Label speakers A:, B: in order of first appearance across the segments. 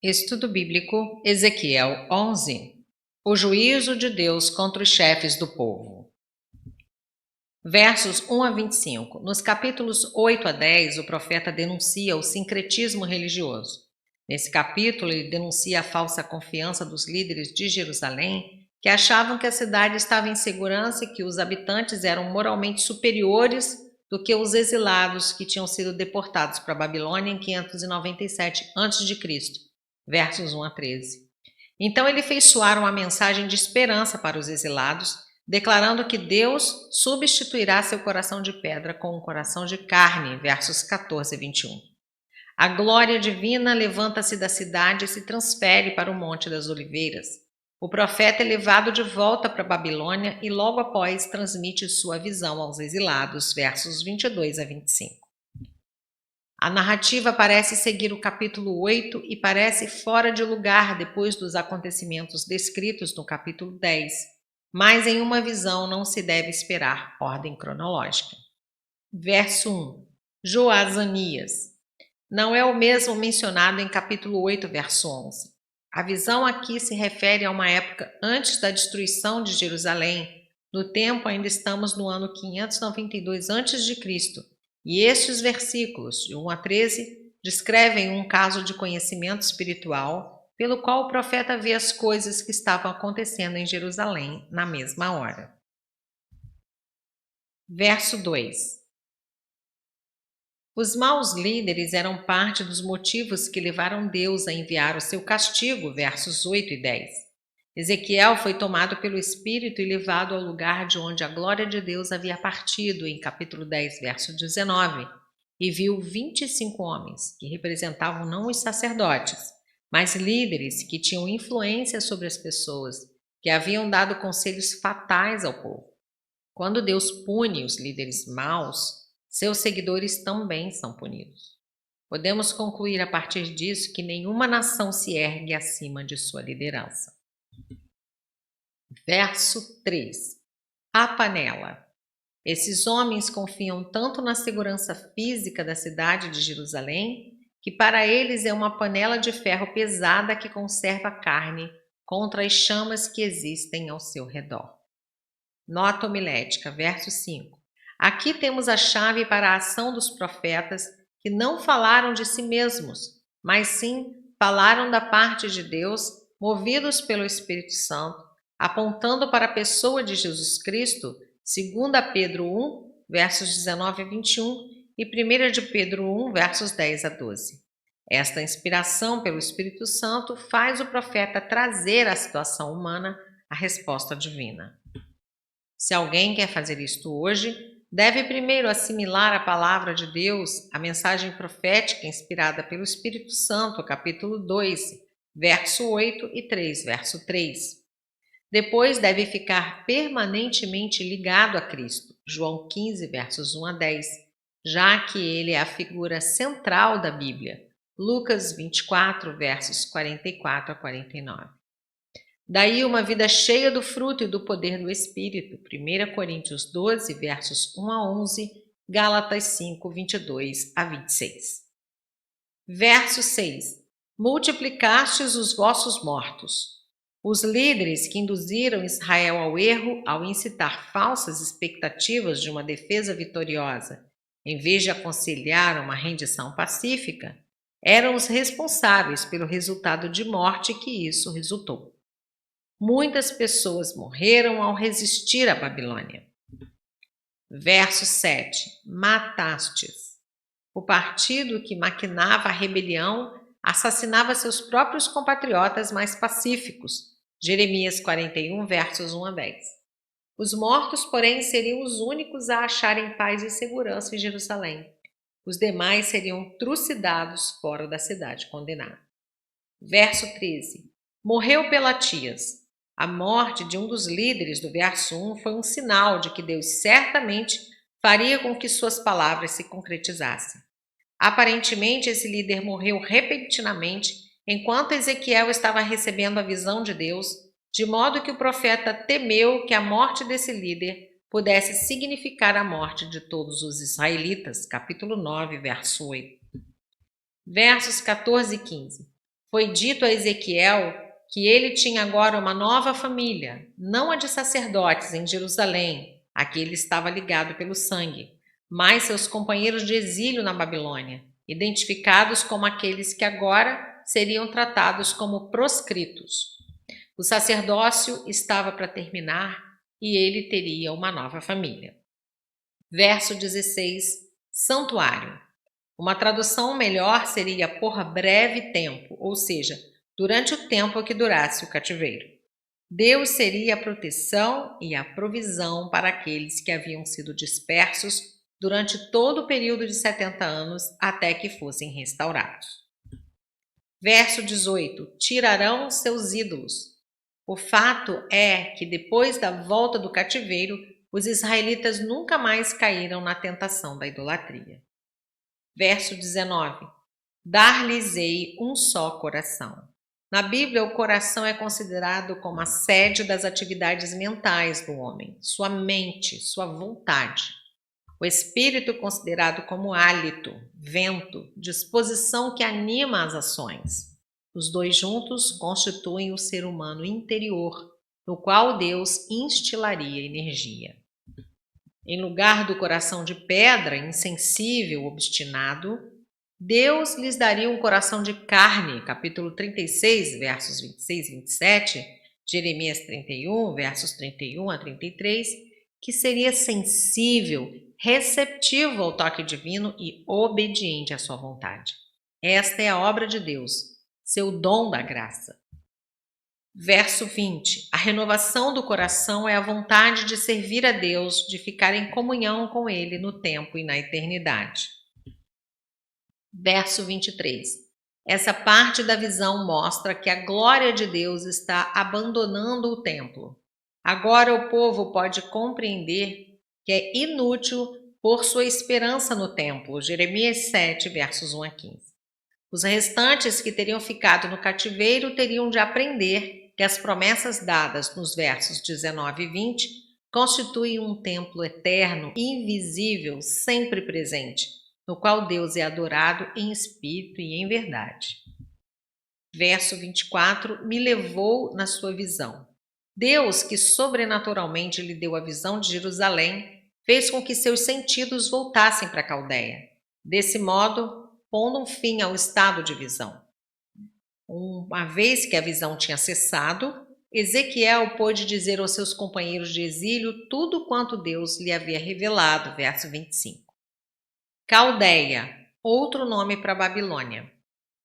A: Estudo Bíblico, Ezequiel 11. O juízo de Deus contra os chefes do povo. Versos 1 a 25. Nos capítulos 8 a 10, o profeta denuncia o sincretismo religioso. Nesse capítulo, ele denuncia a falsa confiança dos líderes de Jerusalém, que achavam que a cidade estava em segurança e que os habitantes eram moralmente superiores do que os exilados que tinham sido deportados para a Babilônia em 597 a.C., versos 1 a 13. Então ele fez soar uma mensagem de esperança para os exilados, declarando que Deus substituirá seu coração de pedra com um coração de carne, versos 14 e 21. A glória divina levanta-se da cidade e se transfere para o Monte das Oliveiras. O profeta é levado de volta para a Babilônia e logo após transmite sua visão aos exilados, versos 22 a 25. A narrativa parece seguir o capítulo 8 e parece fora de lugar depois dos acontecimentos descritos no capítulo 10, mas em uma visão não se deve esperar ordem cronológica. Verso 1. Joazanias. Não é o mesmo mencionado em capítulo 8, verso 11. A visão aqui se refere a uma época antes da destruição de Jerusalém. No tempo ainda estamos no ano 592 a.C., e estes versículos, de 1 a 13, descrevem um caso de conhecimento espiritual pelo qual o profeta vê as coisas que estavam acontecendo em Jerusalém na mesma hora. Verso 2. Os maus líderes eram parte dos motivos que levaram Deus a enviar o seu castigo, versos 8 e 10. Ezequiel foi tomado pelo Espírito e levado ao lugar de onde a glória de Deus havia partido, em capítulo 10, verso 19, e viu 25 homens, que representavam não os sacerdotes, mas líderes que tinham influência sobre as pessoas, que haviam dado conselhos fatais ao povo. Quando Deus pune os líderes maus, seus seguidores também são punidos. Podemos concluir a partir disso que nenhuma nação se ergue acima de sua liderança. Verso 3. A panela. Esses homens confiam tanto na segurança física da cidade de Jerusalém, que para eles é uma panela de ferro pesada que conserva a carne contra as chamas que existem ao seu redor. Nota homilética, verso 5. Aqui temos a chave para a ação dos profetas que não falaram de si mesmos, mas sim falaram da parte de Deus, movidos pelo Espírito Santo, apontando para a pessoa de Jesus Cristo, 2 Pedro 1, versos 19 a 21 e 1 de Pedro 1, versos 10 a 12. Esta inspiração pelo Espírito Santo faz o profeta trazer à situação humana a resposta divina. Se alguém quer fazer isto hoje, deve primeiro assimilar a palavra de Deus, a mensagem profética inspirada pelo Espírito Santo, capítulo 2, verso 8 e 3, verso 3. Depois deve ficar permanentemente ligado a Cristo, João 15, versos 1 a 10, já que ele é a figura central da Bíblia, Lucas 24, versos 44 a 49. Daí uma vida cheia do fruto e do poder do Espírito, 1 Coríntios 12, versos 1 a 11, Gálatas 5, 22 a 26. Verso 6. Multiplicastes os vossos mortos. Os líderes que induziram Israel ao erro ao incitar falsas expectativas de uma defesa vitoriosa, em vez de aconselhar uma rendição pacífica, eram os responsáveis pelo resultado de morte que isso resultou. Muitas pessoas morreram ao resistir à Babilônia. Verso 7. Matastes. O partido que maquinava a rebelião assassinava seus próprios compatriotas mais pacíficos. Jeremias 41, versos 1 a 10. Os mortos, porém, seriam os únicos a acharem paz e segurança em Jerusalém. Os demais seriam trucidados fora da cidade condenada. Verso 13. Morreu Pelatias. A morte de um dos líderes do verso 1 foi um sinal de que Deus certamente faria com que suas palavras se concretizassem. Aparentemente, esse líder morreu repentinamente enquanto Ezequiel estava recebendo a visão de Deus, de modo que o profeta temeu que a morte desse líder pudesse significar a morte de todos os israelitas. Capítulo 9, verso 8. Versos 14 e 15. Foi dito a Ezequiel que ele tinha agora uma nova família, não a de sacerdotes em Jerusalém, a que ele estava ligado pelo sangue, mas seus companheiros de exílio na Babilônia, identificados como aqueles que agora seriam tratados como proscritos. O sacerdócio estava para terminar e ele teria uma nova família. Verso 16, santuário. Uma tradução melhor seria por breve tempo, ou seja, durante o tempo que durasse o cativeiro. Deus seria a proteção e a provisão para aqueles que haviam sido dispersos durante todo o período de 70 anos até que fossem restaurados. Verso 18: tirarão seus ídolos. O fato é que depois da volta do cativeiro, os israelitas nunca mais caíram na tentação da idolatria. Verso 19: dar-lhes-ei um só coração. Na Bíblia, o coração é considerado como a sede das atividades mentais do homem, sua mente, sua vontade. O espírito considerado como hálito, vento, disposição que anima as ações. Os dois juntos constituem o ser humano interior, no qual Deus instilaria energia. Em lugar do coração de pedra, insensível, obstinado, Deus lhes daria um coração de carne, capítulo 36, versos 26 e 27, Jeremias 31, versos 31 a 33, que seria sensível, receptivo ao toque divino e obediente à sua vontade. Esta é a obra de Deus, seu dom da graça. Verso 20: a renovação do coração é a vontade de servir a Deus, de ficar em comunhão com Ele no tempo e na eternidade. Verso 23: essa parte da visão mostra que a glória de Deus está abandonando o templo. Agora o povo pode compreender que é inútil pôr sua esperança no templo. Jeremias 7, versos 1 a 15. Os restantes que teriam ficado no cativeiro teriam de aprender que as promessas dadas nos versos 19 e 20 constituem um templo eterno, invisível, sempre presente, no qual Deus é adorado em espírito e em verdade. Verso 24: me levou na sua visão. Deus, que sobrenaturalmente lhe deu a visão de Jerusalém, fez com que seus sentidos voltassem para a Caldeia. Desse modo, pondo um fim ao estado de visão. Uma vez que a visão tinha cessado, Ezequiel pôde dizer aos seus companheiros de exílio tudo quanto Deus lhe havia revelado, verso 25. Caldeia, outro nome para Babilônia.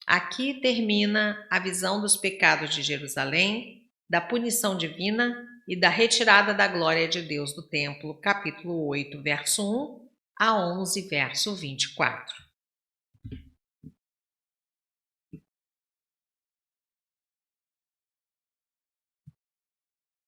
A: Aqui termina a visão dos pecados de Jerusalém, da punição divina e da retirada da glória de Deus do templo, capítulo 8, verso 1 a 11, verso 24.